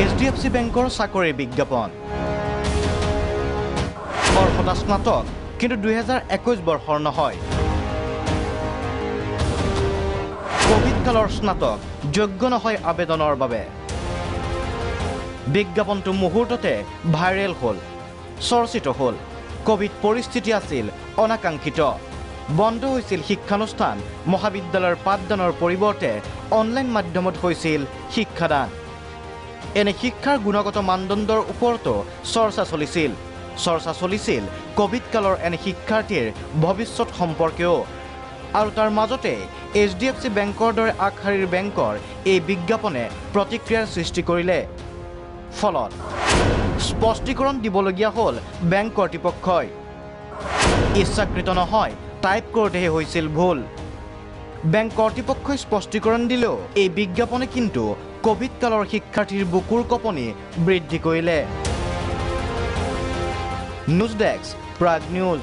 HDFC বেংকৰ চাকৰিৰ বিজ্ঞাপন অৰ্হতা স্নাতক কিন্তু 2021 বৰ্ষৰ নহয় কোভিড কালৰ স্নাতক যোগ্য নহয় আবেদনৰ বাবে বিজ্ঞাপনটো মুহূৰ্ততে ভাইৰেল হ'ল চৰ্চিত হ'ল কোভিড পৰিস্থিতি আছিল অনাকাংক্ষিত বন্ধ হৈছিল শিক্ষানুষ্ঠান মহাবিদ্যালয়ৰ পাঠদানৰ পৰিৱৰ্তে অনলাইন মাধ্যমত হৈছিল শিক্ষাদান এনে শিক্ষাৰ গুণগত মানদণ্ডৰ ওপৰতো চৰ্চা চলিছিল কোভিড কালৰ এনে শিক্ষাৰ্থীৰ ভৱিষ্যত সম্পৰ্কেও আৰু তাৰ মাজতে HDFC বেংকৰ দৰে আগশাৰীৰ বেংকৰ এই বিজ্ঞাপনে প্ৰতিক্ৰিয়াৰ সৃষ্টি কৰিলে ফলত স্পষ্টীকৰণ দিবলগীয়া হ'ল বেংক কৰ্তৃপক্ষই ইচ্ছাকৃত নহয় টাইপ কৰোঁতেহে হৈছিল ভুল বেংক কৰ্তৃপক্ষই স্পষ্টীকৰণ দিলেও এই বিজ্ঞাপনে কিন্তু কোভিড কালৰ শিক্ষাৰ্থীৰ বুকুৰ কপনি বৃদ্ধি কৰিলে নিউজ ডেস্ক প্ৰাগ নিউজ